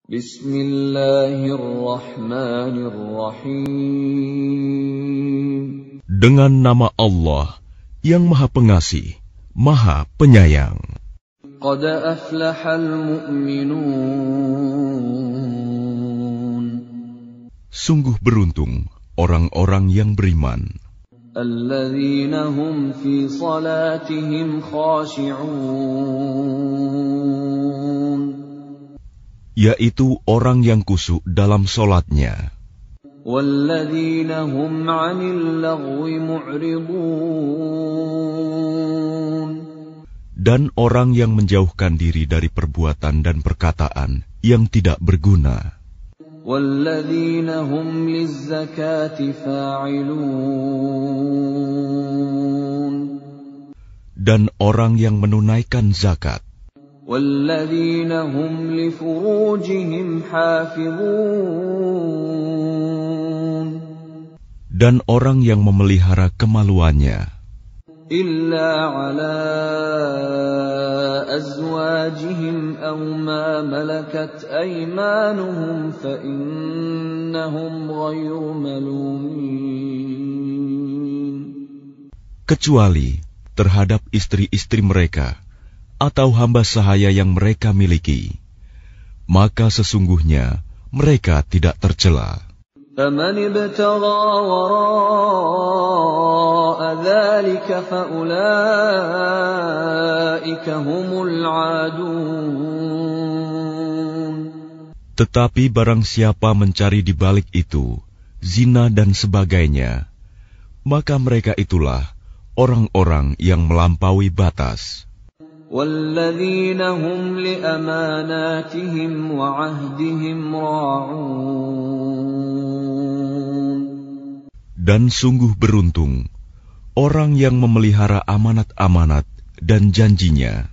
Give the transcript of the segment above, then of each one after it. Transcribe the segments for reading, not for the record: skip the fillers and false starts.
Bismillahirrahmanirrahim. Dengan nama Allah yang Maha Pengasih, Maha Penyayang. Qad aflahal mu'minun. Sungguh beruntung orang-orang yang beriman. Alladzina hum fi salatihim khashi'un. Yaitu orang yang khusyuk dalam solatnya. Walladzina hum 'anil lagwi mu'ridun. Dan orang yang menjauhkan diri dari perbuatan dan perkataan yang tidak berguna. Walladzina hum lizzakati fa'ilun. Dan orang yang menunaikan zakat. Walladzina hum li furujihim hafizun. Dan orang yang memelihara kemaluannya. Illa ala azwajihim aw ma malakat aymanuhum fa innahum ghayru malumin. Kecuali terhadap istri-istri mereka atau hamba sahaya yang mereka miliki, maka sesungguhnya mereka tidak tercela. فَمَنِ ابْتَغَى وَرَاءَ ذَلِكَ فَأُولَئِكَ هُمُ الْعَادُونَ. Tetapi barang siapa mencari di balik itu zina dan sebagainya, maka mereka itulah orang-orang yang melampaui batas. وَالَّذِينَ هُمْ لِأَمَانَاتِهِمْ وَعَهْدِهِمْ رَاعُونَ. Dan sungguh beruntung orang yang memelihara amanat-amanat dan janjinya.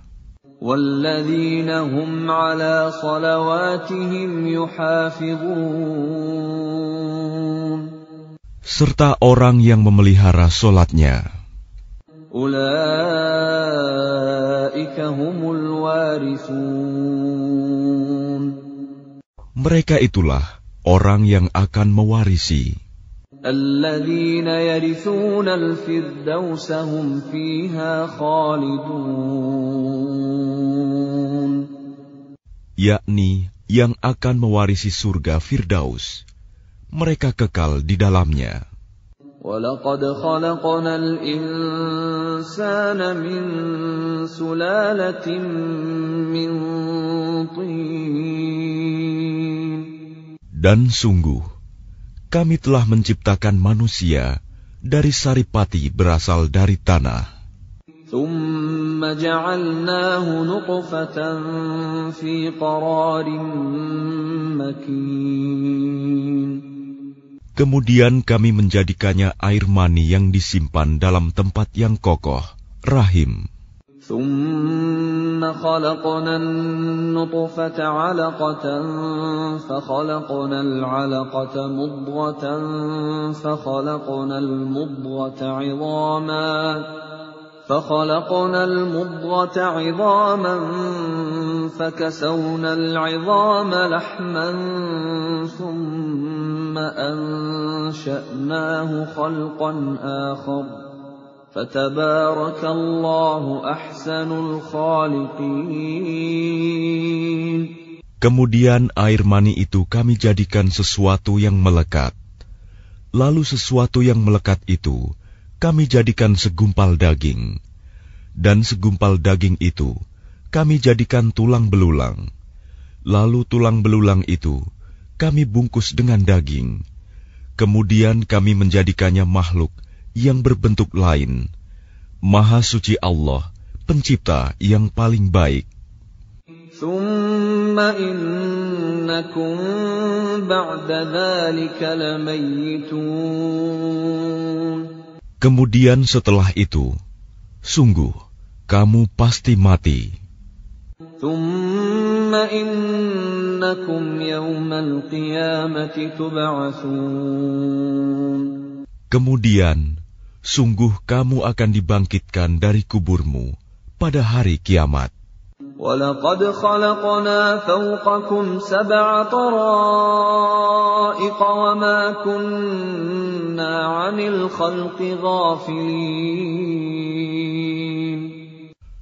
وَالَّذِينَ هُمْ عَلَى صَلَوَاتِهِمْ يُحَافِظُونَ. Serta orang yang memelihara solatnya. Ulaika humul warithun. Mereka itulah orang yang akan mewarisi. Alladzina yarithuna al-firdausa hum fiha khalidun. Yakni yang akan mewarisi surga Firdaus. Mereka kekal di dalamnya. وَلَقَدْ خَلَقْنَا الْإِنسَانَ مِنْ سُلَالَةٍ مِنْ طِينٍ. Dan sungguh, kami telah menciptakan manusia dari saripati berasal dari tanah. ثُمَّ جَعَلْنَاهُ نُطْفَةً فِي قَرَارٍ مَكِينٍ. Kemudian kami menjadikannya air mani yang disimpan dalam tempat yang kokoh, rahim. ثُمَّ خَلَقْنَا النُّطْفَةَ عَلَقَةً فَخَلَقْنَا الْعَلَقَةَ مُضْغَةً فَخَلَقْنَا الْمُضْغَةَ عِظَامًا فَكَسَوْنَا الْعِظَامَ لَحْمًا ثُمَّ أَنشَأْنَاهُ خَلْقًا آخَرَ فَتَبَارَكَ اللَّهُ أَحْسَنُ الْخَالِقِينَ. Kemudian air mani itu kami jadikan sesuatu yang melekat. Lalu sesuatu yang melekat itu kami jadikan segumpal daging, dan segumpal daging itu kami jadikan tulang belulang. Lalu tulang belulang itu kami bungkus dengan daging. Kemudian kami menjadikannya makhluk yang berbentuk lain. Maha suci Allah, Pencipta yang paling baik. ثُمَّ إِنَّكُمْ بَعْدَ ذَلِكَ لَمَيِّتُونَ. Kemudian setelah itu, sungguh, kamu pasti mati. ثُمَّ إِنَّكُمْ يَوْمَ الْقِيَامَةِ تُبْعَثُونَ. Kemudian, sungguh kamu akan dibangkitkan dari kuburmu pada hari kiamat. وَلَقَدْ خَلَقْنَا فَوْقَكُمْ 7 طَرَائِقَ وَمَا كُنَّا عَنِ الْخَلْقِ غَافِلِينَ.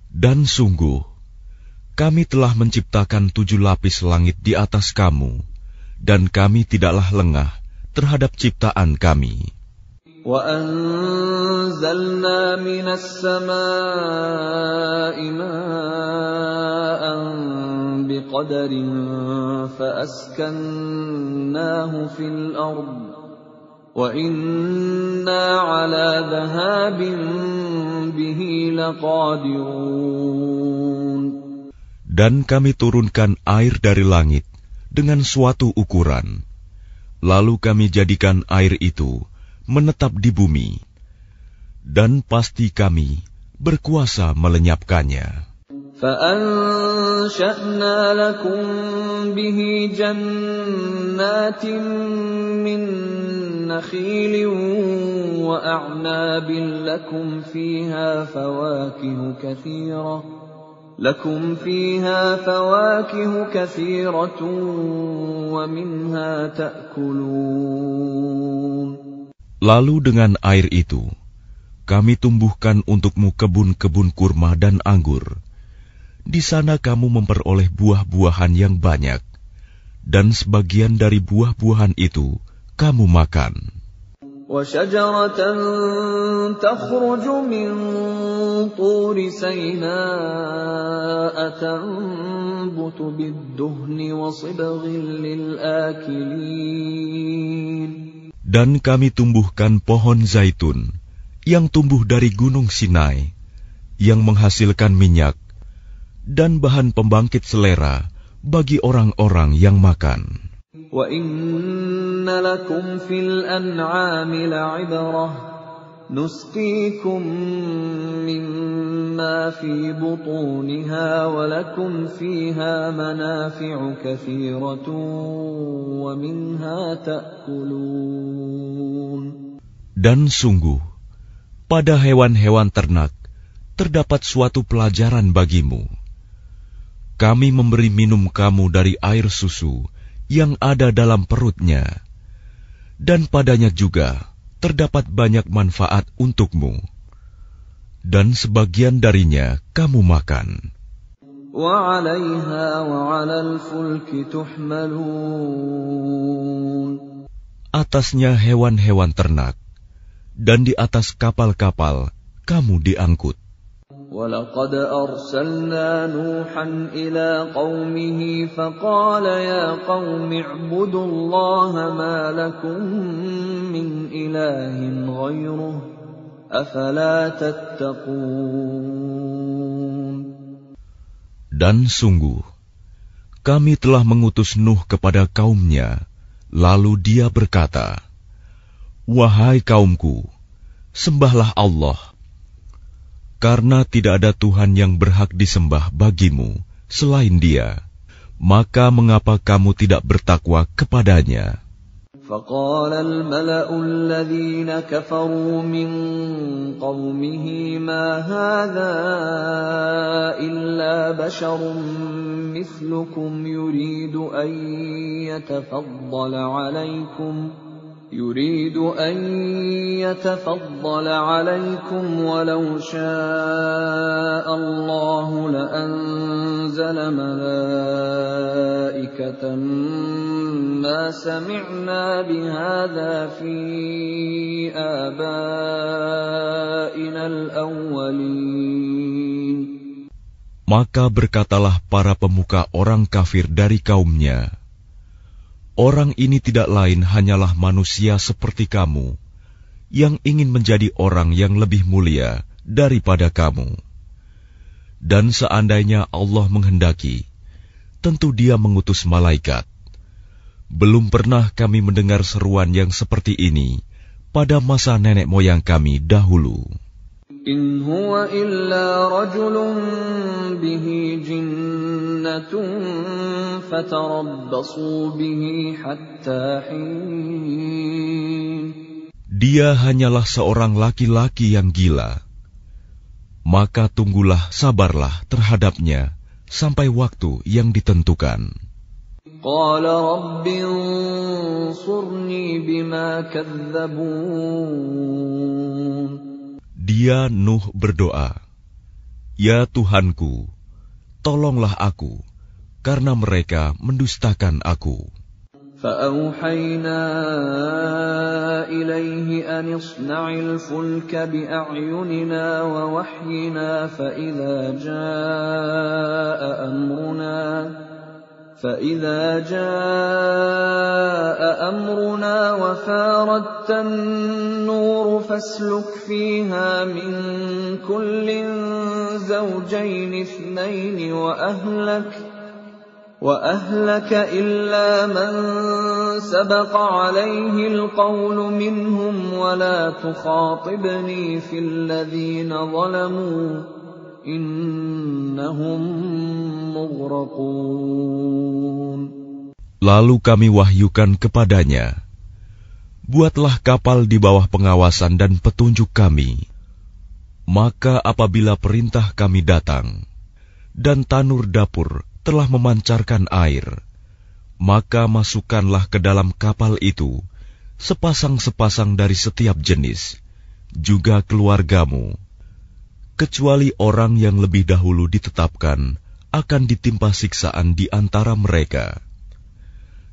Dan sungguh, kami telah menciptakan 7 lapis langit di atas kamu, dan kami tidaklah lengah terhadap ciptaan kami. وَأَنزَلْنَا مِنَ السَّمَاءِ مَاءً بِقَدَرٍ فَأَسْكَنَّاهُ فِي الْأَرْضِ وَإِنَّا عَلَى ذَهَابٍ بِهِ لَقَادِرُونَ. Dan kami turunkan air dari langit dengan suatu ukuran, lalu kami jadikan air itu menetap di bumi, dan pasti kami berkuasa melenyapkannya. فَأَنشَأْنَا لَكُم بِهِ جَنَّاتٍ مِّن نَّخِيلٍ وَأَعْنَابٍ لَّكُمْ فِيهَا فَوَاكِهُ كَثِيرَةٌ وَمِنْهَا تَأْكُلُونَ. Lalu dengan air itu, kami tumbuhkan untukmu kebun-kebun kurma dan anggur. Di sana kamu memperoleh buah-buahan yang banyak, dan sebagian dari buah-buahan itu kamu makan. وَشَجَرَةً تَخْرُجُ مِنْ طُورِ سَيْنَاءَ تَنبُتُ بِالدُّهْنِ وَصِبْغٍ لِلْآكِلِينَ. Dan kami tumbuhkan pohon zaitun yang tumbuh dari gunung Sinai, yang menghasilkan minyak dan bahan pembangkit selera bagi orang-orang yang makan. وَإِنَّ لَكُمْ فِي الْأَنْعَامِ لَعِبْرَةً نُسْقِيكُم مِّمَّا فِي بُطُونِهَا وَلَكُمْ فِيهَا مَنَافِعُ كَثِيرَةٌ وَمِنْهَا تَأْكُلُونَ. Dan sungguh, pada hewan-hewan ternak terdapat suatu pelajaran bagimu. Kami memberi minum kamu dari air susu yang ada dalam perutnya, dan padanya juga terdapat banyak manfaat untukmu, dan sebagian darinya kamu makan. وَعَلَيْهَا وَعَلَى الْفُلْكِ تُحْمَلُونَ. Atasnya hewan-hewan ternak, dan di atas kapal-kapal kamu diangkut. وَلَقَدْ أَرْسَلْنَا نُوحًا إِلَىٰ قَوْمِهِ فَقَالَ يَا قَوْمِ اعْبُدُوا اللَّهَ مَا لَكُم مِّنْ إِلَٰهٍ غَيْرُهُ أَفَلَا تَتَّقُونَ. Dan sungguh, kami telah mengutus Nuh kepada kaumnya, lalu dia berkata, "Wahai kaumku, sembahlah Allah, karena tidak ada Tuhan yang berhak disembah bagimu selain Dia, maka mengapa kamu tidak bertakwa kepadanya?" فَقَالَ الْمَلَأُ الَّذِينَ كَفَرُوا مِنْ قَوْمِهِ مَا هَذَا إِلَّا بَشَرٌ مِثْلُكُمْ يُرِيدُ أَنْ يَتَفَضَّلَ عَلَيْكُمْ وَلَوْ شَاءَ اللَّهُ لَأَنزَلَ مَلَائِكَةً مَا سَمِعْنَا بِهَذَا فِي آبَائِنَا الْأَوَّلِينَ. Maka berkatalah para pemuka orang kafir dari kaumnya, "Orang ini tidak lain hanyalah manusia seperti kamu, yang ingin menjadi orang yang lebih mulia daripada kamu. Dan seandainya Allah menghendaki, tentu Dia mengutus malaikat. Belum pernah kami mendengar seruan yang seperti ini pada masa nenek moyang kami dahulu." إِنْ هُوَ إِلَّا رَجُلٌ بِهِ جِنَّةٌ فَتَرَبَّصُوا بِهِ حَتَّى حِينٍ. Dia hanyalah seorang laki-laki yang gila. Maka tunggulah, sabarlah terhadapnya sampai waktu yang ditentukan. قال رب انصرني بما كذبون. Dia Nuh berdoa, "Ya Tuhanku, tolonglah aku, karena mereka mendustakan aku." فأوحينا إليه أن اصنع الفلك بأعيننا ووحينا فإذا جاء أمرنا وفاردت النور فاسلك فيها من كل زوجين اثنين وأهلك إلا من سبق عليه القول منهم ولا تخاطبني في الذين ظلموا إنهم مغرقون. Lalu kami wahyukan kepadanya, "Buatlah kapal di bawah pengawasan dan petunjuk kami. Maka apabila perintah kami datang, dan tanur dapur telah memancarkan air, maka masukkanlah ke dalam kapal itu sepasang-sepasang dari setiap jenis, juga keluargamu, kecuali orang yang lebih dahulu ditetapkan akan ditimpa siksaan di antara mereka.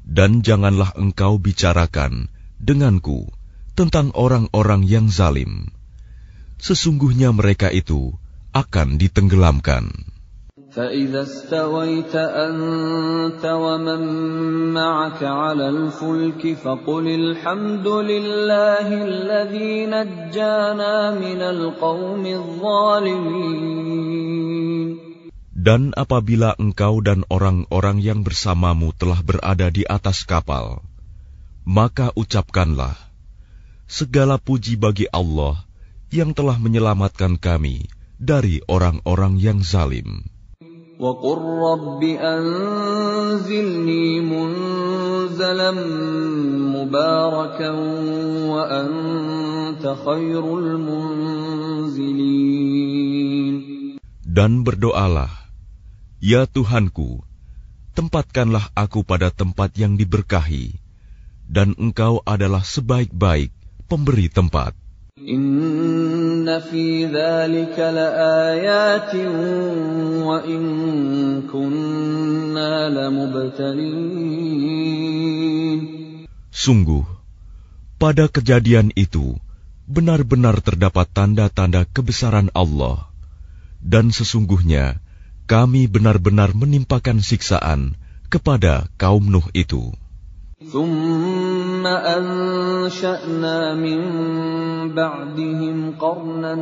Dan janganlah engkau bicarakan denganku tentang orang-orang yang zalim. Sesungguhnya mereka itu akan ditenggelamkan." فإذا استويت أنت ومن معك على الفلك فقل الحمد لله الذي نجانا من القوم الظالمين. Dan apabila engkau dan orang-orang yang bersamamu telah berada di atas kapal, maka ucapkanlah, "Segala puji bagi Allah yang telah menyelamatkan kami dari orang-orang yang zalim." وَقُلْ رَبِّ أَنزِلْنِي مُنزَلًا مُبَارَكًا وَأَنْتَ خَيْرُ الْمُنزِلِينَ. Dan berdoalah, "Ya Tuhanku, tempatkanlah aku pada tempat yang diberkahi, dan Engkau adalah sebaik-baik pemberi tempat." Inna fi dzalika laayatin wa in kunna lamubtalin. Sungguh, pada kejadian itu benar-benar terdapat tanda-tanda kebesaran Allah, dan sesungguhnya kami benar-benar menimpakan siksaan kepada kaum Nuh itu. ثُمَّ أَنشَأْنَا مِن بَعْدِهِمْ قَرْنًا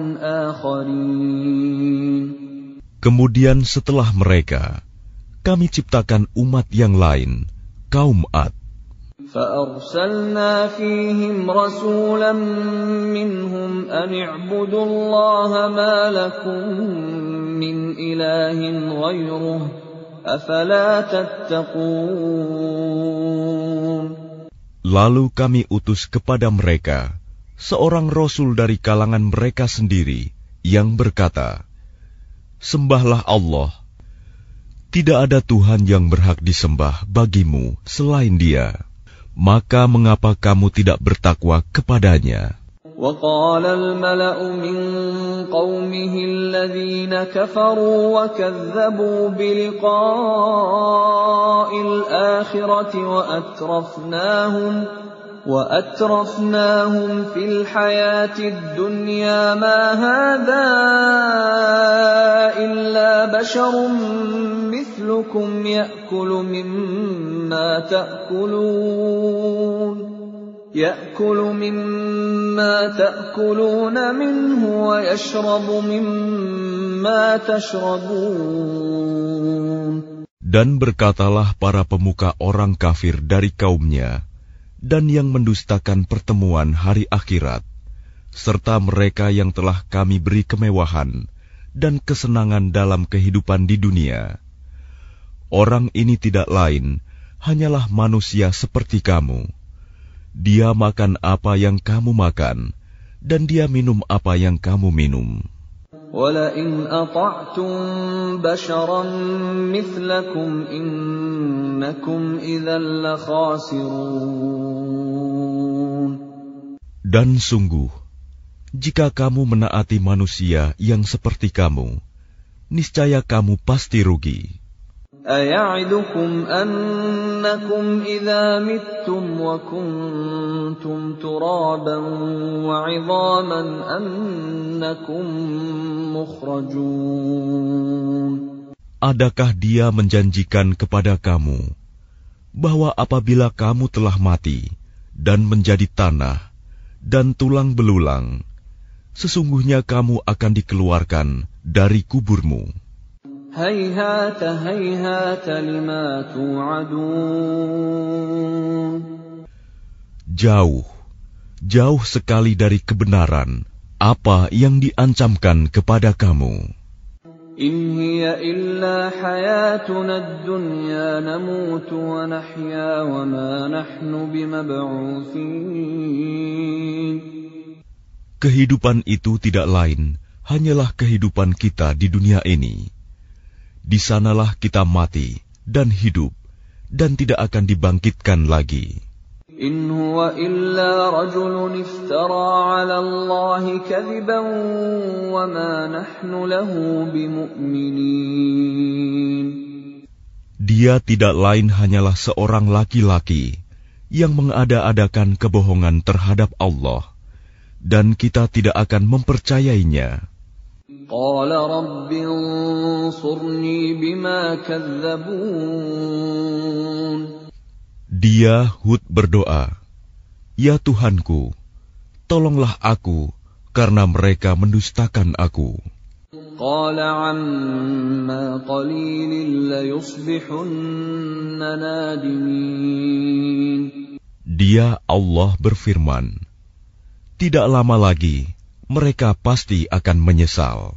آخَرِينَ. Kemudian setelah mereka, kami ciptakan umat yang lain, kaum Ad. فَأَرْسَلْنَا فِيهِمْ رَسُولًا مِّنْهُمْ أَنِ اعْبُدُوا اللَّهَ مَا لَكُم مِّنْ إِلَٰهٍ غَيْرُهُ أَفَلَا تَتَّقُونَ. Lalu kami utus kepada mereka seorang rasul dari kalangan mereka sendiri yang berkata, "Sembahlah Allah. Tidak ada Tuhan yang berhak disembah bagimu selain Dia. Maka mengapa kamu tidak bertakwa kepadanya?" وَقَالَ الْمَلَأُ مِنْ قَوْمِهِ الَّذِينَ كَفَرُوا وَكَذَّبُوا بِلِقَاءِ الْآخِرَةِ وَأَتْرَفْنَاهُمْ فِي الْحَيَاةِ الدُّنْيَا مَا هَذَا إِلَّا بَشَرٌ مِثْلُكُمْ يَأْكُلُ مِمَّا تَأْكُلُونَ مِنْهُ وَيَشْرَبُ مِمَّا تَشْرَبُونَ. Dan berkatalah para pemuka orang kafir dari kaumnya, dan yang mendustakan pertemuan hari akhirat, serta mereka yang telah kami beri kemewahan dan kesenangan dalam kehidupan di dunia. Orang ini tidak lain, hanyalah manusia seperti kamu. Dia makan apa yang kamu makan, dan dia minum apa yang kamu minum. وَلَئِنْ أَطَعْتُمْ بَشَرًا مِثْلَكُمْ إِنَّكُمْ إِذًا لَخَاسِرُونَ. Dan sungguh, jika kamu menaati manusia yang seperti kamu, niscaya kamu pasti rugi. أَيَعِدُكُمْ أَنَّكُمْ إِذَا مِتُّمْ وَكُنْتُمْ تُرَابًا وَعِظَامًا أَنَّكُمْ مُخْرَجُونَ. Adakah dia menjanjikan kepada kamu bahwa apabila kamu telah mati dan menjadi tanah dan tulang belulang, sesungguhnya kamu akan dikeluarkan dari kuburmu? هَيْهَاتَ هَيْهَاتَ لِمَا تُوعَدُونَ. Jauh, jauh sekali dari kebenaran apa yang diancamkan kepada kamu. إِنْ هِيَ إِلَّا حَيَاتُنَا الدُّنْيَا نَمُوتُ وَنَحْيَا وَمَا نَحْنُ بِمَبْعُوثِينَ. Kehidupan itu tidak lain hanyalah kehidupan kita di dunia ini. Di sanalah kita mati dan hidup dan tidak akan dibangkitkan lagi. إِنْ هُوَ إِلَّا رَجُلٌ افْتَرَى عَلَى اللَّهِ كَذِبًا وَمَا نَحْنُ لَهُ بِمُؤْمِنِينَ. Dia tidak lain hanyalah seorang laki-laki yang mengada-adakan kebohongan terhadap Allah, dan kita tidak akan mempercayainya. قَالَ رَبِّ انصُرْنِي بِمَا كَذَّبُونِ. Dia Hud berdoa, "Ya Tuhanku, tolonglah aku karena mereka mendustakan aku." قَالَ عَمَّا قَلِيلٍ لَيُصْبِحُنَّ نَادِمِينَ. Dia Allah berfirman, tidak lama lagi mereka pasti akan menyesal.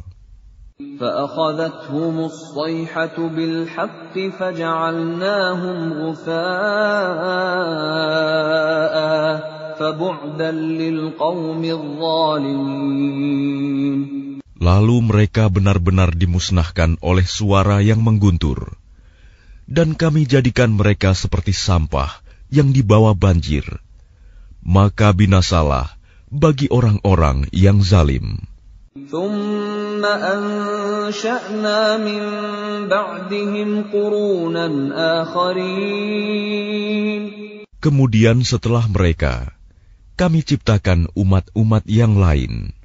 فَأَخَذَتْهُمُ الصَّيْحَةُ بِالْحَقِّ فَجَعَلْنَاهُمْ غُثَاءً فَبُعْدًا لِلْقَوْمِ الظَّالِمِينَ. Lalu mereka benar-benar dimusnahkan oleh suara yang mengguntur, dan kami jadikan mereka seperti sampah yang dibawa banjir. Maka binasalah bagi orang-orang yang zalim. ثُمَّ أَنشَأْنَا مِن بَعْدِهِمْ قُرُونًا آخَرِينَ. Kemudian setelah mereka, kami ciptakan umat-umat yang lain.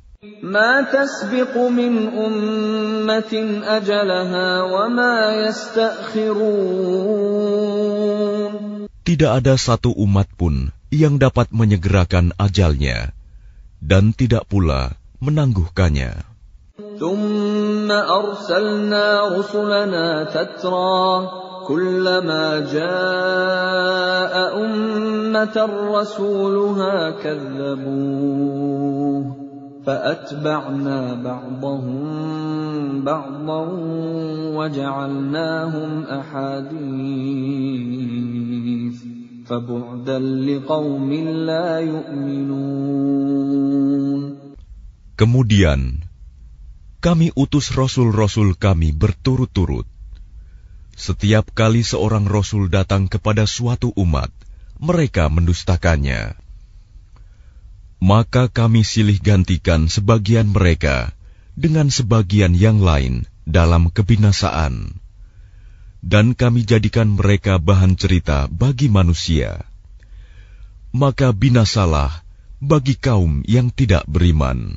مَا تَسْبِقُ مِنْ أُمَّةٍ أَجَلَهَا وَمَا يَسْتَأْخِرُونَ. Tidak ada satu umat pun yang dapat menyegerakan ajalnya, dan tidak pula menangguhkannya. ثُمَّ أَرْسَلْنَا رُسُلَنَا تَتْرَى كُلَّمَا جَاءَ أُمَّةً رَّسُولُهَا كَذَّبُوهُ فَأَتْبَعْنَا بَعْضَهُم بَعْضًا وَجَعَلْنَاهُمْ أَحَادِيثَ فَبُعْدًا لِقَوْمٍ لَّا يُؤْمِنُونَ. Kemudian kami utus rasul-rasul kami berturut-turut. Setiap kali seorang rasul datang kepada suatu umat, mereka mendustakannya. Maka kami silih gantikan sebagian mereka dengan sebagian yang lain dalam kebinasaan, dan kami jadikan mereka bahan cerita bagi manusia. Maka binasalah bagi kaum yang tidak beriman.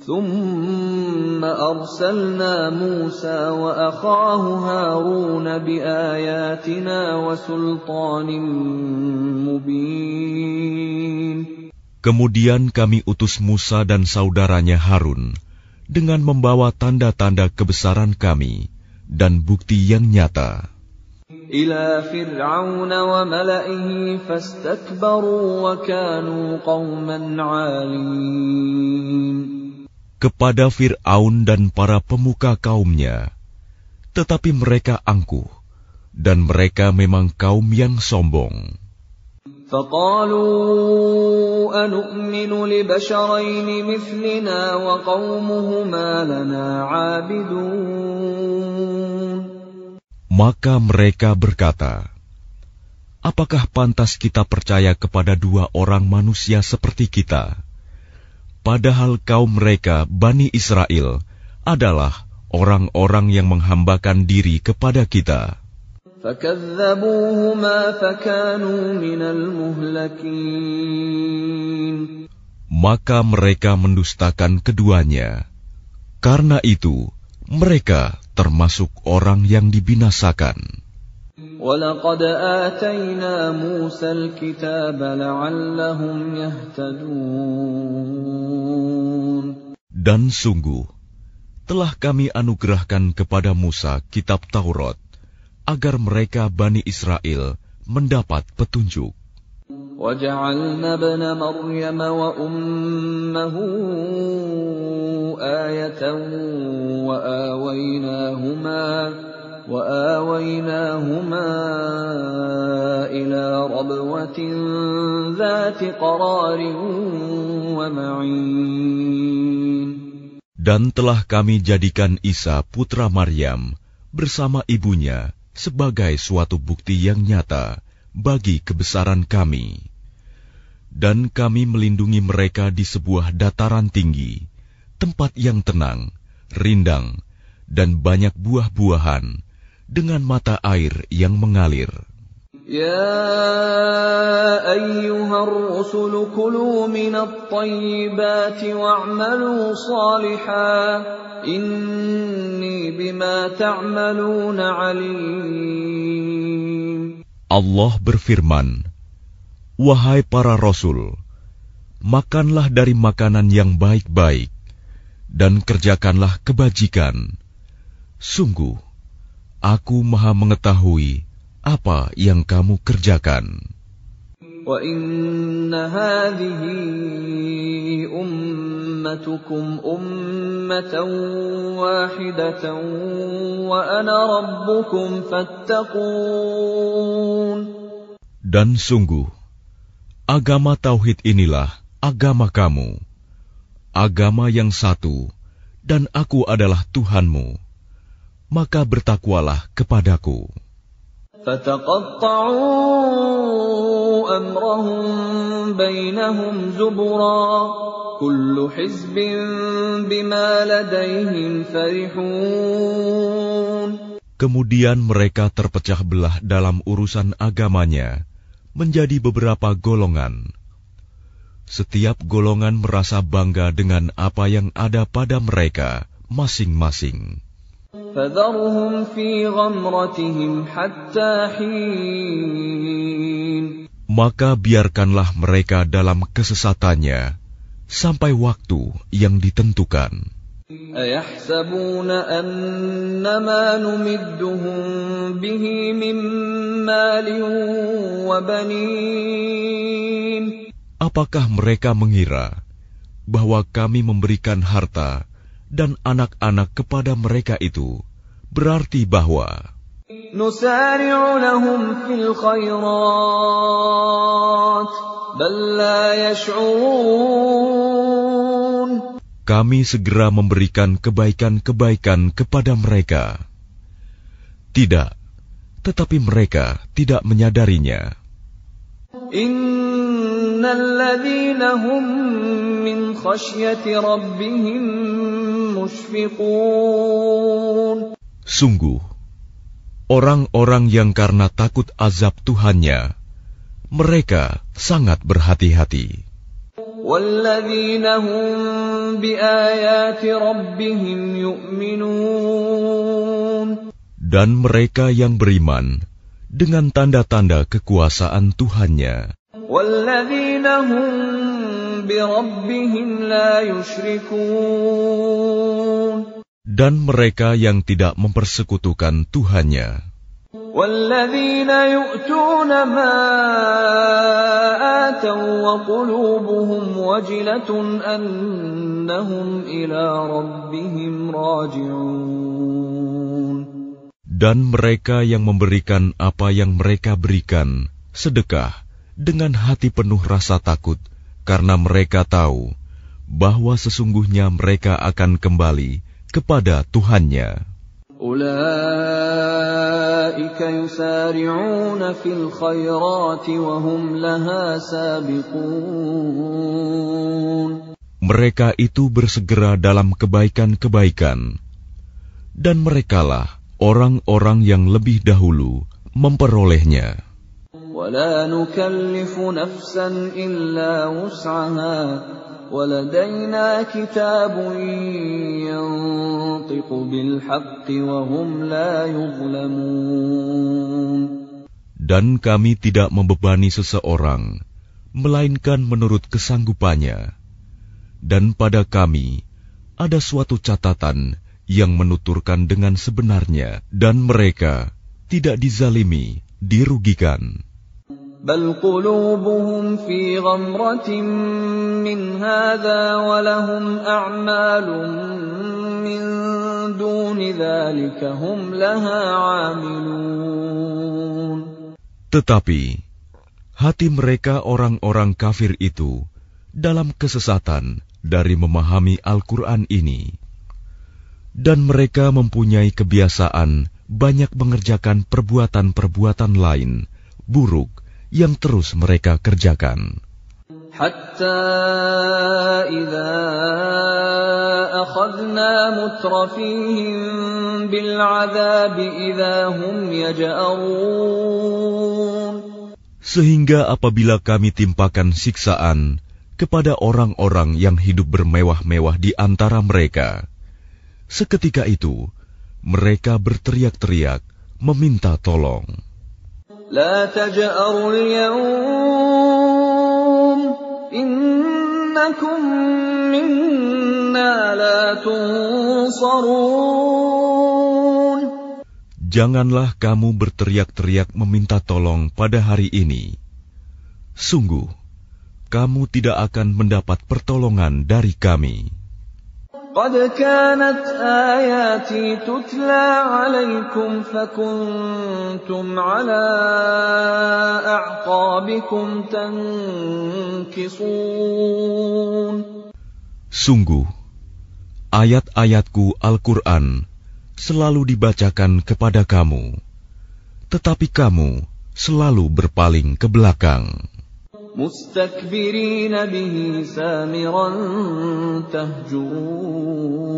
ثُمَّ أَرْسَلْنَا مُوسَى وَأَخَاهُ هَارُونَ بِآيَاتِنَا وَسُلْطَانٍ مُبِينٍ. Kemudian kami utus Musa dan saudaranya Harun dengan membawa tanda-tanda kebesaran kami dan bukti yang nyata. إِلَى فِرْعَوْنَ وَمَلَئِهِ فَاسْتَكْبَرُوا وَكَانُوا قَوْمًا عَالِينَ. Kepada Fir'aun dan para pemuka kaumnya, tetapi mereka angkuh, dan mereka memang kaum yang sombong. فقالوا أنؤمن لبشرين مثلنا وقومهما لنا عابدون. Maka mereka berkata, apakah pantas kita percaya kepada dua orang manusia seperti kita, padahal kaum mereka, Bani Israel, adalah orang-orang yang menghambakan diri kepada kita. فكذبوهما فكانوا من المهلكين. Maka mereka mendustakan keduanya. Karena itu, mereka termasuk orang yang dibinasakan. وَلَقَدْ آتَيْنَا مُوسَى الْكِتَابَ لَعَلَّهُمْ يَهْتَدُونَ. Dan sungguh, telah kami anugerahkan kepada Musa kitab Taurat, agar mereka Bani Israel mendapat petunjuk. وَجَعَلْنَا ابْنَ مَرْيَمَ وَأُمَّهُ آيَةً وَآوَيْنَاهُمَا إِلَى رَبْوَةٍ ذَاتِ قَرَارٍ وَمَعِينٍ. Dan telah kami jadikan Isa putra Maryam bersama ibunya sebagai suatu bukti yang nyata bagi kebesaran kami. Dan kami melindungi mereka di sebuah dataran tinggi, tempat yang tenang, rindang, dan banyak buah-buahan, dengan mata air yang mengalir. يا أيها الرسل كلوا من الطيبات واعملوا صالحا إني بما تعملون عليم. Allah berfirman, wahai para rasul, makanlah dari makanan yang baik-baik dan kerjakanlah kebajikan. Sungguh, aku Maha mengetahui apa yang kamu kerjakan. وَإِنَّ هَٰذِهِ أُمَّتُكُمْ أُمَّةً وَاحِدَةً وَأَنَا رَبُّكُمْ فَاتَّقُونِ. Dan sungguh, agama tauhid inilah agama kamu, agama yang satu, dan aku adalah Tuhanmu, maka bertakwalah kepadaku. فَتَقَطَّعُوا أَمْرَهُم بَيْنَهُمْ زُبُرًا كُلُّ حِزْبٍ بِمَا لَدَيْهِمْ فَرِحُونَ. Kemudian mereka terpecah belah dalam urusan agamanya menjadi beberapa golongan. Setiap golongan merasa bangga dengan apa yang ada pada mereka masing-masing. فَذَرْهُمْ فِي غَمْرَتِهِمْ حَتَّى حِينٍ. Maka biarkanlah mereka dalam kesesatannya sampai waktu yang ditentukan. أَيَحْسَبُونَ أَنَّمَا نُمِدُّهُم بِهِ مِن مَّالٍ وَبَنِينَ. Apakah mereka mengira bahwa kami memberikan harta dan anak-anak kepada mereka itu berarti bahwa نُسَارِعُ لَهُمْ فِي الْخَيْرَاتِ بَل لَّا يَشْعُرُونَ. kami segera memberikan kebaikan-kebaikan kepada mereka? Tidak, tetapi mereka tidak menyadarinya. Innalladzina hum min khasyati rabbihim mushfiqun. Sungguh, orang-orang yang karena takut azab Tuhannya, mereka sangat berhati-hati. Walladzina hum biayati rabbihim yu'minun. Dan mereka yang beriman dengan tanda-tanda kekuasaan Tuhannya. Walladzina hum birabbihim la yushrikun. Dan mereka yang tidak mempersekutukan Tuhannya. Walladzina yu'tuna ma ataw wa qulubuhum wajilatun annahum ila rabbihim raji'un. Dan mereka yang memberikan apa yang mereka berikan, sedekah, dengan hati penuh rasa takut, karena mereka tahu bahwa sesungguhnya mereka akan kembali kepada Tuhannya. Ulaika yusari'una fil khairati wa hum laha sabiqun. Mereka itu bersegera dalam kebaikan-kebaikan, dan merekalah orang-orang yang lebih dahulu memperolehnya. وَلَا نُكَلِّفُ نَفْسًا إِلَّا وُسْعَهَا وَلَدَيْنَا كِتَابٌ يَنطِقُ بِالْحَقِّ وَهُمْ لَا يُظْلَمُونَ. Dan kami tidak membebani seseorang, melainkan menurut kesanggupannya. Dan pada kami ada suatu catatan yang menuturkan dengan sebenarnya, dan mereka tidak dizalimi, dirugikan. بل قلوبهم في غمرة من هذا ولهم أعمال من دون ذلك هم لها عاملون. Tetapi hati mereka orang-orang kafir itu dalam kesesatan dari memahami Al-Quran ini, dan mereka mempunyai kebiasaan banyak mengerjakan perbuatan-perbuatan lain buruk yang terus mereka kerjakan. Hatta idza akhadna mutrafihim bil 'adzabi idza hum yaj'arun. Sehingga apabila kami timpakan siksaan kepada orang-orang yang hidup bermewah-mewah di antara mereka, seketika itu mereka berteriak-teriak meminta tolong. La taj'arul yawm innakum minna la tunsarun. Janganlah kamu berteriak-teriak meminta tolong pada hari ini. Sungguh, kamu tidak akan mendapat pertolongan dari kami. قد كانت آياتي تتلى عليكم فكنتم على أعقابكم تنكصون. Sungguh, ayat-ayatku Al-Quran selalu dibacakan kepada kamu, tetapi kamu selalu berpaling ke belakang. مستكبرين به سامرا تهجرون.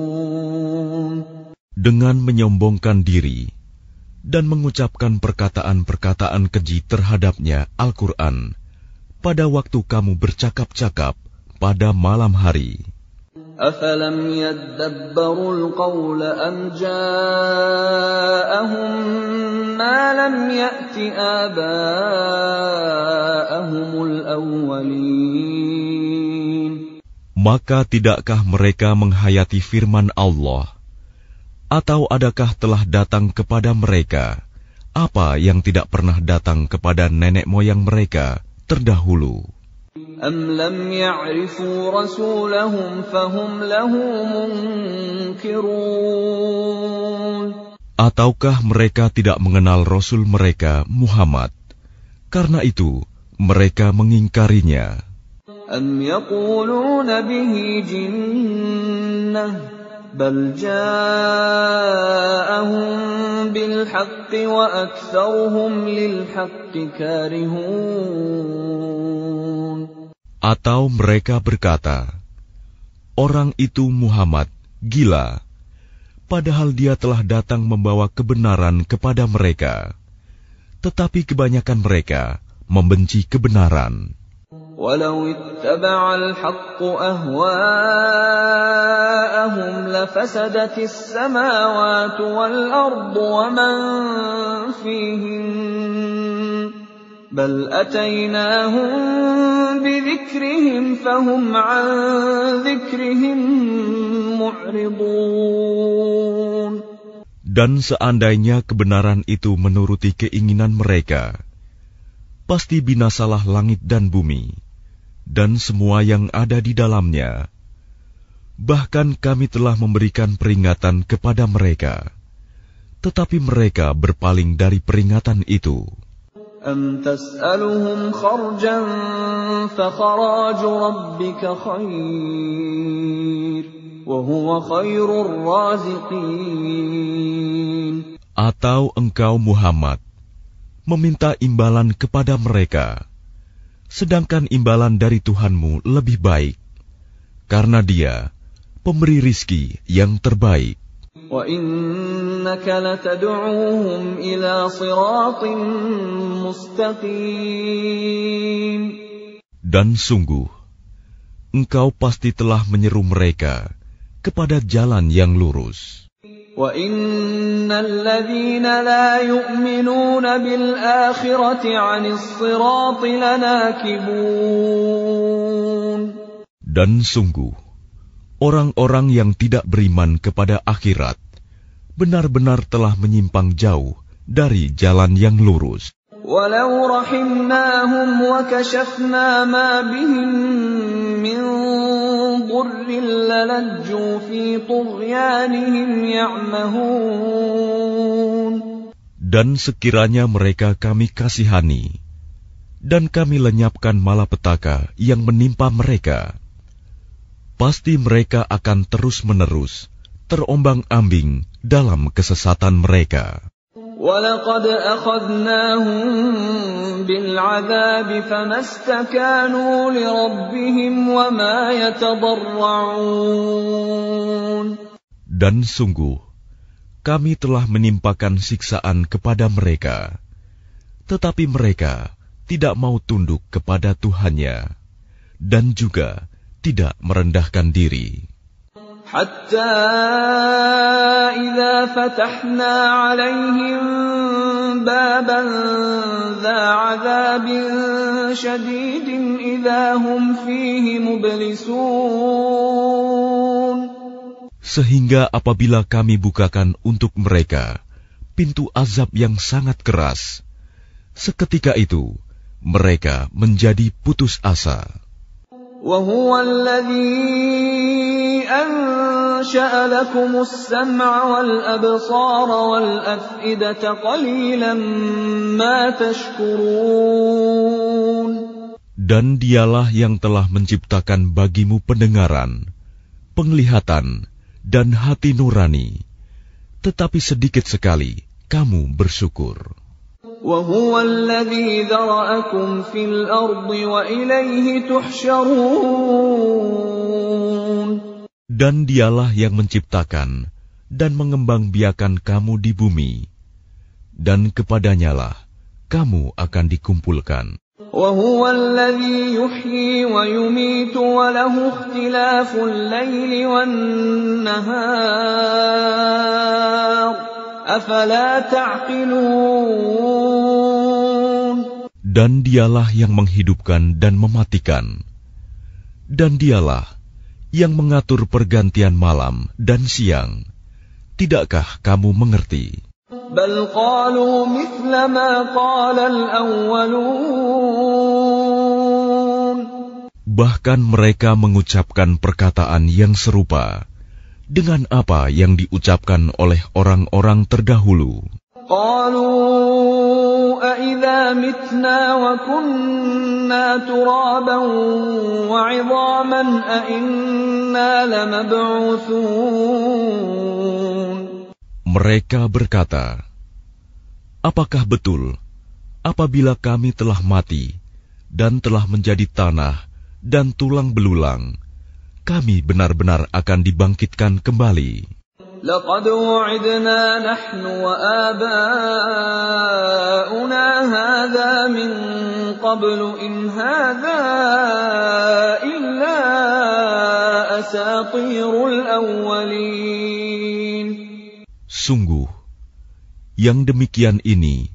Dengan menyombongkan diri dan mengucapkan perkataan-perkataan keji terhadapnya Al-Quran pada waktu kamu bercakap-cakap pada malam hari. أفلم يدبروا القول أم جاءهم ما لم يأت آباءهم الأولين. Maka tidakkah mereka menghayati firman Allah? Atau adakah telah datang kepada mereka apa yang tidak pernah datang kepada nenek moyang mereka terdahulu? أم لم يعرفوا رسولهم فهم له منكرون. Ataukah mereka tidak mengenal Rasul mereka Muhammad, karena itu mereka mengingkarinya? أم يقولون به جنة بل جاءهم بالحق وأكثرهم للحق كارهون. Atau mereka berkata, orang itu Muhammad gila, padahal dia telah datang membawa kebenaran kepada mereka, tetapi kebanyakan mereka membenci kebenaran. ولو اتبع الحق أهواءهم لفسدت السماوات والأرض ومن فيهن بل أتيناهم بذكرهم فهم عن ذكرهم معرضون. Dan seandainya kebenaran itu menuruti keinginan mereka, pasti binasalah langit dan bumi, dan semua yang ada di dalamnya. Bahkan kami telah memberikan peringatan kepada mereka, tetapi mereka berpaling dari peringatan itu. أَمْ تَسْأَلُهُمْ خَرْجًا فَخَرَاجُ رَبِّكَ خَيْرٌ وَهُوَ خَيْرُ الرَّازِقِينَ. Atau engkau Muhammad meminta imbalan kepada mereka, sedangkan imbalan dari Tuhanmu lebih baik, karena Dia pemberi rizki yang terbaik. وَإِنَّكَ لَتَدْعُوهُمْ إِلَى صِرَاطٍ مُسْتَقِيمٍ. Dan sungguh, engkau pasti telah menyeru mereka kepada jalan yang lurus. وَإِنَّ الَّذِينَ لَا يُؤْمِنُونَ بِالْآخِرَةِ عَنِ الصِّرَاطِ لَنَاكِبُونَ. Dan sungguh, orang-orang yang tidak beriman kepada akhirat benar-benar telah menyimpang jauh dari jalan yang lurus. وَلَوْ رَحِمْنَاهُمْ وَكَشَفْنَا مَا بِهِمْ مِنْ ضُرٍّ لَلَجُّوا فِي طُغْيَانِهِمْ يَعْمَهُونَ. Dan sekiranya mereka kami kasihani, dan kami lenyapkan malapetaka yang menimpa mereka, pasti mereka akan terus-menerus terombang-ambing dalam kesesatan mereka. وَلَقَدْ أَخَذْنَاهُمْ بِالْعَذَابِ فَمَا اسْتَكَانُوا لِرَبِّهِمْ وَمَا يَتَضَرَّعُونَ. Dan sungguh, kami telah menimpakan siksaan kepada mereka, tetapi mereka tidak mau tunduk kepada Tuhannya, dan juga tidak merendahkan diri. حتى إذا فتحنا عليهم بابا ذا عذاب شديد إذا هم فيه مبلسون. Sehingga apabila kami bukakan untuk mereka pintu azab yang sangat keras, seketika itu mereka menjadi putus asa. وَهُوَ الَّذِي أَنشَأَ لَكُمُ السَّمْعَ وَالْأَبْصَارَ وَالْأَفْئِدَةَ قَلِيلًا مَا تَشْكُرُونَ. Dan Dialah yang telah menciptakan bagimu pendengaran, penglihatan, dan hati nurani, tetapi sedikit sekali kamu bersyukur. وَهُوَ الَّذِي ذَرَأَكُمْ فِي الْأَرْضِ وَإِلَيْهِ تُحْشَرُونَ. Dan Dialah yang menciptakan dan mengembangbiakan kamu di bumi, dan kepadanyalah kamu akan dikumpulkan. وَهُوَ الَّذِي يُحْيِي وَيُمِيتُ وَلَهُ اخْتِلَافُ اللَّيْلِ وَالنَّهَارِ أَفَلَا تَعْقِلُونَ. Dan Dialah yang menghidupkan dan mematikan, dan Dialah yang mengatur pergantian malam dan siang. Tidakkah kamu mengerti? بَلْ قَالُوا مِثْلَ مَا قَالَ الْأَوَّلُونَ. Bahkan mereka mengucapkan perkataan yang serupa dengan apa yang diucapkan oleh orang-orang terdahulu. قَالُوا أَإِذَا مِتْنَا وَكُنَّا تُرَابًا وَعِظَامًا أَإِنَّا لَمَبْعُوثُونَ. Mereka berkata, apakah betul apabila kami telah mati dan telah menjadi tanah dan tulang belulang, kami benar-benar akan dibangkitkan kembali? لَقَدْ وُعِدْنَا نَحْنُ وَآبَاؤُنَا هَذَا مِنْ قَبْلُ إِنْ هَذَا إِلَّا أَسَاطِيرُ الْأَوَّلِينَ. Sungguh, yang demikian ini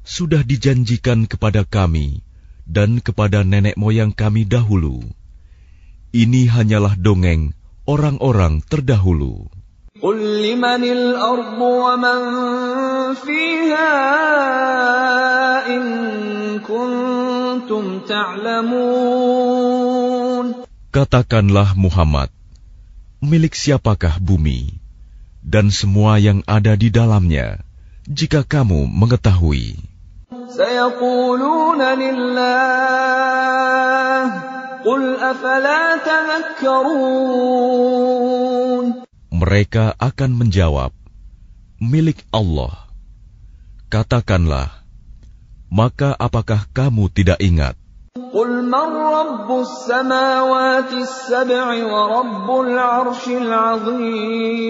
sudah dijanjikan kepada kami dan kepada nenek moyang kami dahulu. Ini hanyalah dongeng orang-orang terdahulu. قُلْ لِمَنِ الْأَرْضُ وَمَنْ فِيهَا إِن كُنتُمْ تَعْلَمُونَ. Katakanlah Muhammad, milik siapakah bumi dan semua yang ada di dalamnya, jika kamu mengetahui. سيقولون لله قل أفلا تذكرون. Mereka akan menjawab, milik Allah. Katakanlah, maka apakah kamu tidak ingat? قل من رب السماوات السبع ورب العرش العظيم.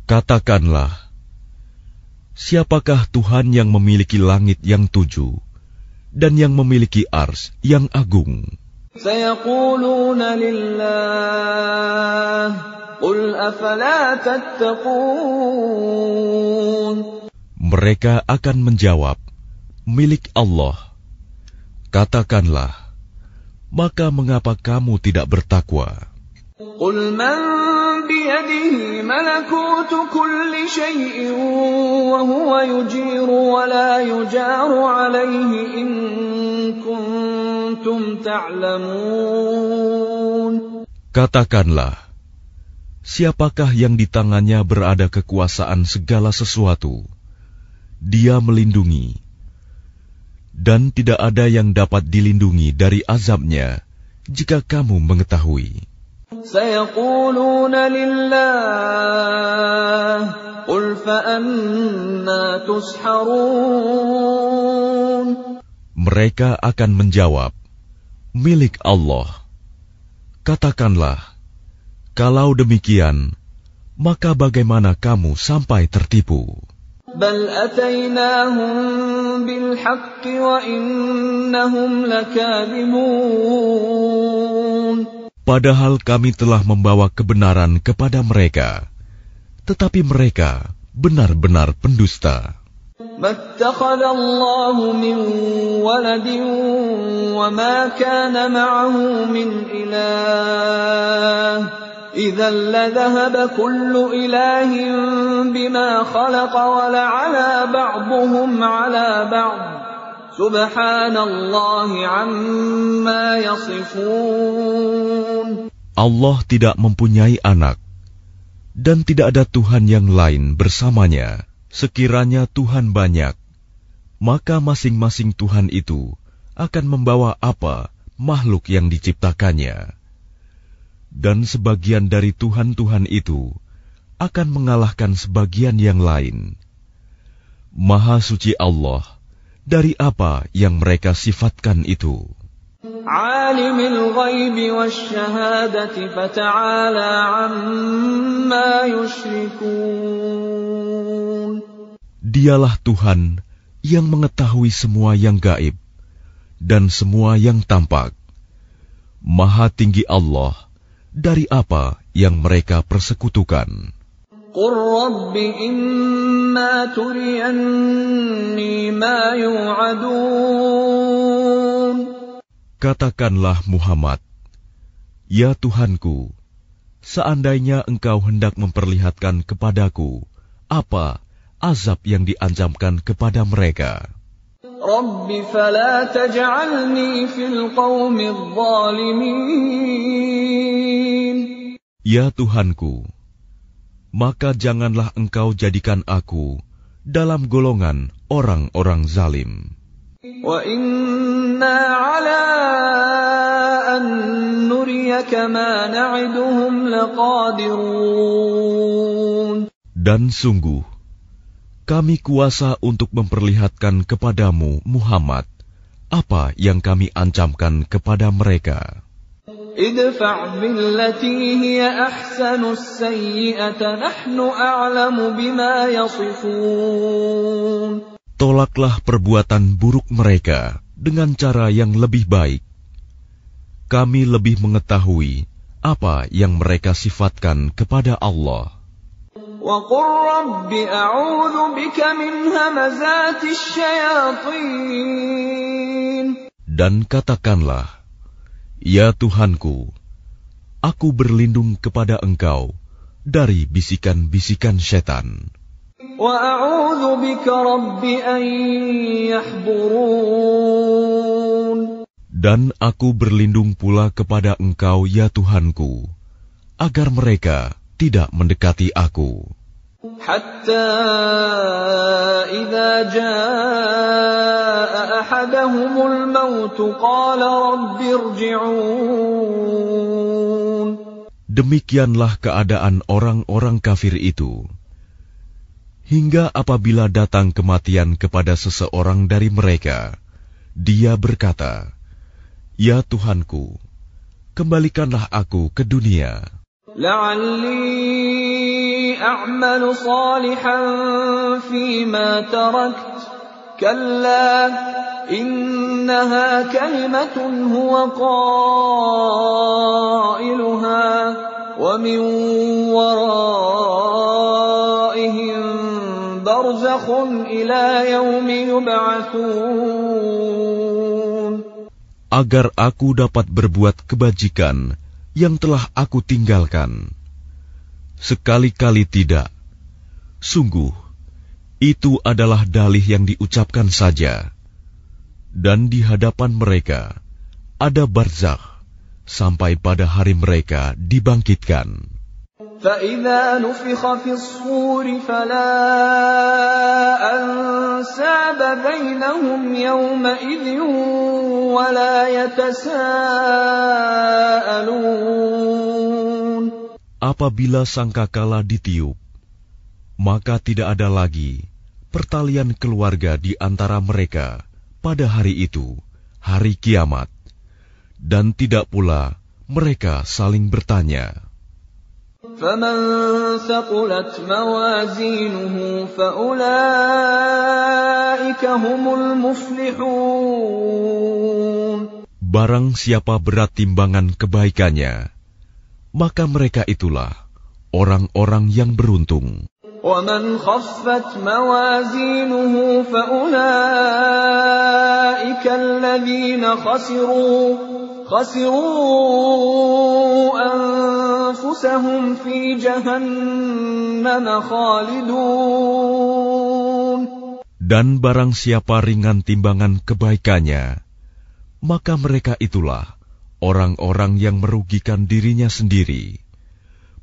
Katakanlah, siapakah Tuhan yang memiliki langit yang 7 dan yang memiliki ars yang agung? سيقولون لله قل أفلا تتقون. Mereka akan menjawab, milik Allah. Katakanlah, maka mengapa kamu tidak bertakwa? قل من بيده ملكوت كل شيء وهو يجير ولا يجار عليه إن كنتم تعلمون. Katakanlah, siapakah yang di tangannya berada kekuasaan segala sesuatu? Dia melindungi, dan tidak ada yang dapat dilindungi dari azabnya jika kamu mengetahui. سيقولون لله قل فأنا تسحرون. Mereka akan menjawab, milik Allah. Katakanlah, kalau demikian, maka bagaimana kamu sampai tertipu? بل أتيناهم بالحق وإنهم لكاذبون. Padahal kami telah membawa kebenaran kepada mereka, tetapi mereka benar-benar pendusta. ما اتخذ الله من ولد وما كان معه من إله إذا لذهب كل إله بما خلق ولعلى بعضهم على بعض سبحان الله عما يصفون. Allah tidak mempunyai anak, dan tidak ada Tuhan yang lain bersamanya. Sekiranya Tuhan banyak, maka masing-masing Tuhan itu akan membawa apa makhluk yang diciptakannya. Dan sebagian dari Tuhan-Tuhan itu akan mengalahkan sebagian yang lain. Maha suci Allah dari apa yang mereka sifatkan itu. Alimul ghaibi wasyahadati fata'ala amma yushrikun. Dialah Tuhan yang mengetahui semua yang gaib dan semua yang tampak. Maha tinggi Allah dari apa yang mereka persekutukan. Qur Rabbi imma turiyanni ma yu'adun. Katakanlah Muhammad, ya Tuhanku, seandainya engkau hendak memperlihatkan kepadaku apa azab yang diancamkan kepada mereka. Rabbi fala taj'alni fil qaumidh dhalimin. Ya Tuhanku, maka janganlah engkau jadikan aku dalam golongan orang-orang zalim. Wa inna ala an nuriyaka ma na'iduhum laqadirun. Dan sungguh, kami kuasa untuk memperlihatkan kepadamu, Muhammad, apa yang kami ancamkan kepada mereka. Idfa' billati hiya ahsanu as-sayyi'ata nahnu a'lamu bima yasifun. Tolaklah perbuatan buruk mereka dengan cara yang lebih baik. Kami lebih mengetahui apa yang mereka sifatkan kepada Allah. وَقُلْ رَبِّ أَعُوذُ بِكَ مِنْ هَمَزَاتِ الشَّيَاطِينِ. Dan katakanlah, ya Tuhanku, aku berlindung kepada Engkau dari bisikan-bisikan setan. وَأَعُوذُ بِكَ رَبِّ أَنْ يَحْضُرُونَ. Dan aku berlindung pula kepada Engkau, ya Tuhanku, agar mereka tidak mendekati aku. Hatta فإذا جاء أحدهم الموت قال رب ارجعون. Demikianlah keadaan orang-orang kafir itu. Hingga apabila datang kematian kepada seseorang dari mereka, dia berkata, "Ya Tuhanku, kembalikanlah aku ke dunia. لعلي أعمل صالحا فيما تركت كلا إنها كلمة هو قائلها ومن ورائهم برزخ إلى يوم يبعثون. Agar aku dapat berbuat kebajikan yang telah aku tinggalkan. Sekali-kali tidak. Sungguh, itu adalah dalih yang diucapkan saja. Dan di hadapan mereka ada barzakh sampai pada hari mereka dibangkitkan. فَإِذَا نُفِخَ فِي الصُّورِ فَلَا أَنْسَابَ بَيْنَهُمْ يَوْمَئِذٍ وَلَا يَتَسَاءَلُونَ. Apabila sangkakala ditiup, maka tidak ada lagi pertalian keluarga di antara mereka pada hari itu, hari kiamat, dan tidak pula mereka saling bertanya. فَمَنْ ثَقُلَتْ مَوَازِينُهُ فَأُولَئِكَ هُمُ الْمُفْلِحُونَ. Barang siapa berat timbangan kebaikannya, maka mereka itulah orang-orang yang beruntung. وَمَنْ خَفَّتْ مَوَازِينُهُ فَأُولَئِكَ الَّذِينَ خَسِرُوا أَنفُسَهُمْ فِي جَهَنَّمَ خَالِدُونَ. Dan barang siapa ringan timbangan kebaikannya, maka mereka itulah orang-orang yang merugikan dirinya sendiri.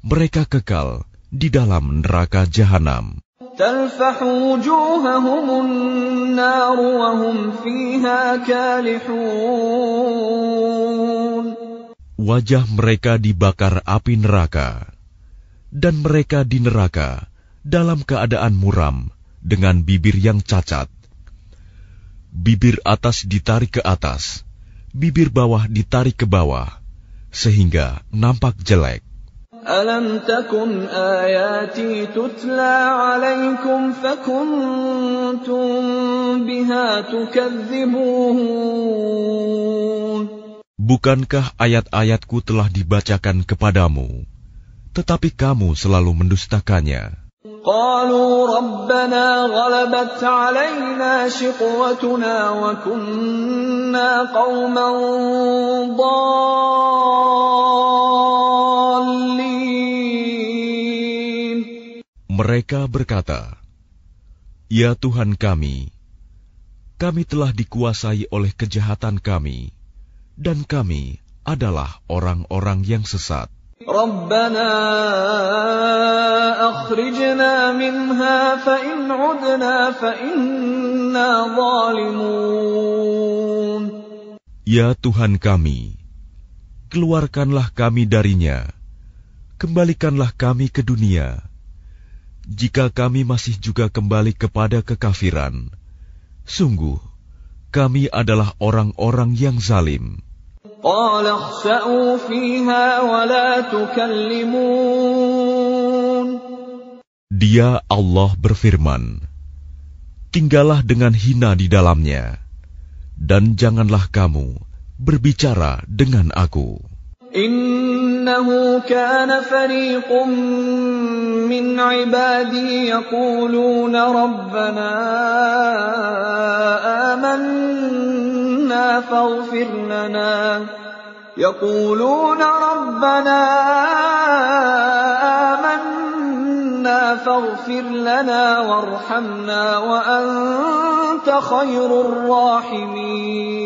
Mereka kekal di dalam neraka jahanam. تَلْفَحُ وُجُوهَهُمُ النَّارُ وَهُمْ فِيهَا كَالِحُونَ. Wajah mereka dibakar api neraka, dan mereka di neraka dalam keadaan muram dengan bibir yang cacat. Bibir atas ditarik ke atas, bibir bawah ditarik ke bawah, sehingga nampak jelek. أَلَمْ تَكُنْ آيَاتِي تُتْلَى عَلَيْكُمْ فَكُنْتُمْ بِهَا تُكَذِّبُونَ. Bukankah ayat-ayatku telah dibacakan kepadamu, tetapi kamu selalu mendustakannya? قَالُوا رَبَّنَا غَلَبَتْ عَلَيْنَا شِقْوَتُنَا وَكُنَّا قَوْمًا ضَالِّينَ. Mereka berkata, "Ya Tuhan kami telah dikuasai oleh kejahatan kami, dan kami adalah orang-orang yang sesat. رَبَّنَا أَخْرِجْنَا مِنْهَا فَإِنْ عُدْنَا فَإِنَّا ظَالِمُونَ. Ya Tuhan kami, keluarkanlah kami darinya, kembalikanlah kami ke dunia. Jika kami masih juga kembali kepada kekafiran, sungguh kami adalah orang-orang yang zalim." قَالَ اخْسَئُوا فِيهَا وَلَا تُكَلِّمُونَ. Dia Allah berfirman, "Tinggallah dengan hina di dalamnya, dan janganlah kamu berbicara dengan aku." إِنَّهُ كَانَ فَرِيقٌ مِّنْ عِبَادِي يَقُولُونَ رَبَّنَا آمَنَّا فاغفر لنا وارحمنا وأنت خير الراحمين.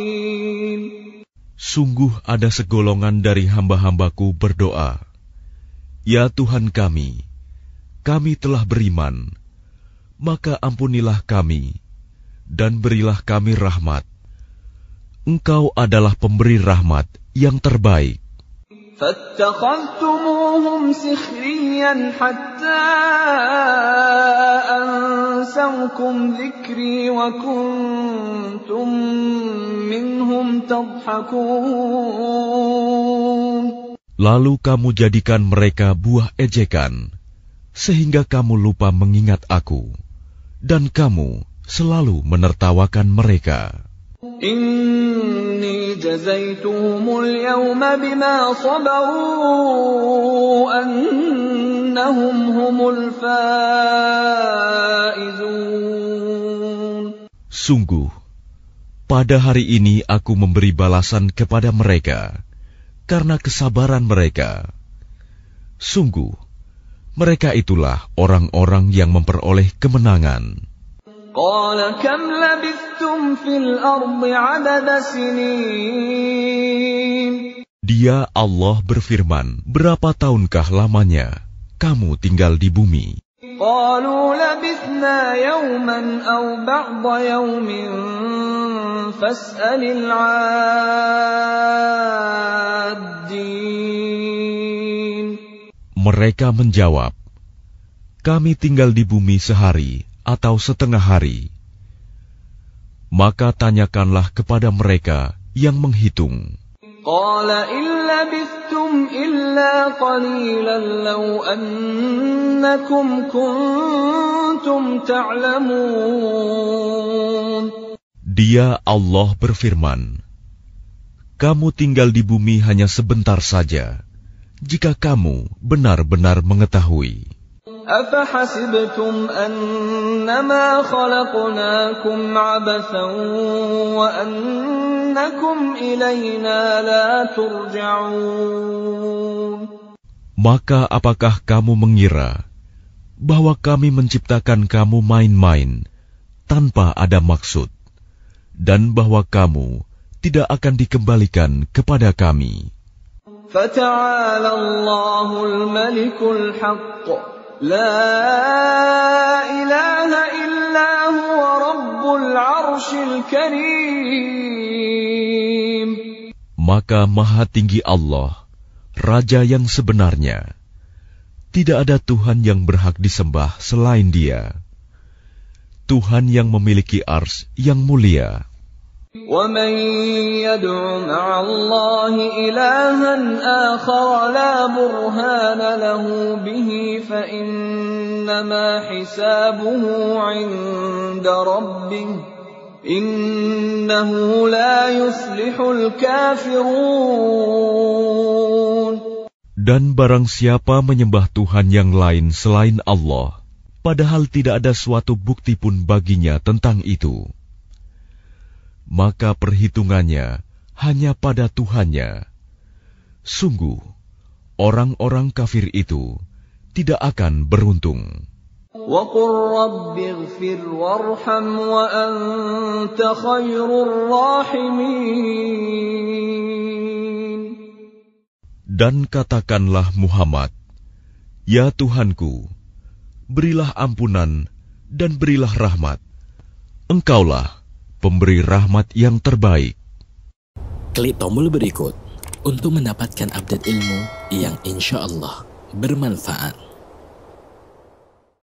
Sungguh ada segolongan dari hamba-hambaku berdoa, "Ya Tuhan kami telah beriman, maka ampunilah kami, dan berilah kami rahmat. Engkau adalah pemberi rahmat yang terbaik. فاتخذتموهم سخريا حتى أنسوكم ذكري وكنتم منهم تضحكون. Lalu kamu jadikan mereka buah ejekan, sehingga kamu lupa mengingat aku, dan kamu selalu menertawakan mereka. إني جزيتهم اليوم بما صبروا أنهم هم الفائزون. Sungguh, pada hari ini aku memberi balasan kepada mereka karena kesabaran mereka. Sungguh, mereka itulah orang-orang yang memperoleh kemenangan. قال كم لبثتم في الأرض عدد سنين. Dia Allah berfirman, berapa tahunkah lamanya kamu tinggal di bumi? قالوا لبثنا يوما أو بعض يوم فاسأل العادين. Mereka menjawab, kami tinggal di bumi sehari atau setengah hari. Maka tanyakanlah kepada mereka yang menghitung. قال إن لبثتم إلا قليلا لو أنكم كنتم تعلمون. Dia Allah berfirman, kamu tinggal di bumi hanya sebentar saja, jika kamu benar-benar mengetahui. أفحسبتم أنما خلقناكم عبثا وأنكم إلينا لا ترجعون. Maka apakah kamu mengira bahwa kami menciptakan kamu main-main tanpa ada maksud, dan bahwa kamu tidak akan dikembalikan kepada kami? فتعالى الله الملك الحق لا إله إلا هو رب العرش الكريم. Maka Maha Tinggi Allah, Raja yang sebenarnya. Tidak ada Tuhan yang berhak disembah selain Dia. Tuhan yang memiliki ars yang mulia. وَمَن يَدْعُ مَعَ اللَّهِ إِلَٰهًا آخَرَ لَا بُرْهَانَ لَهُ بِهِ فَإِنَّمَا حِسَابُهُ عِندَ رَبِّهِ إِنَّهُ لَا يُفْلِحُ الْكَافِرُونَ. Dan barang siapa menyembah Tuhan yang lain selain Allah, padahal tidak ada suatu bukti pun baginya tentang itu, maka perhitungannya hanya pada Tuhannya. Sungguh, orang-orang kafir itu tidak akan beruntung. وَقُلْ رَبِّ اغْفِرْ وَارْحَمْ وَأَنْتَ خَيْرُ الرَّاحِمِينَ. Dan katakanlah Muhammad, ya Tuhanku, berilah ampunan dan berilah rahmat. Engkaulah pemberi rahmat yang terbaik. Klik tombol berikut untuk mendapatkan update ilmu yang insya Allah bermanfaat.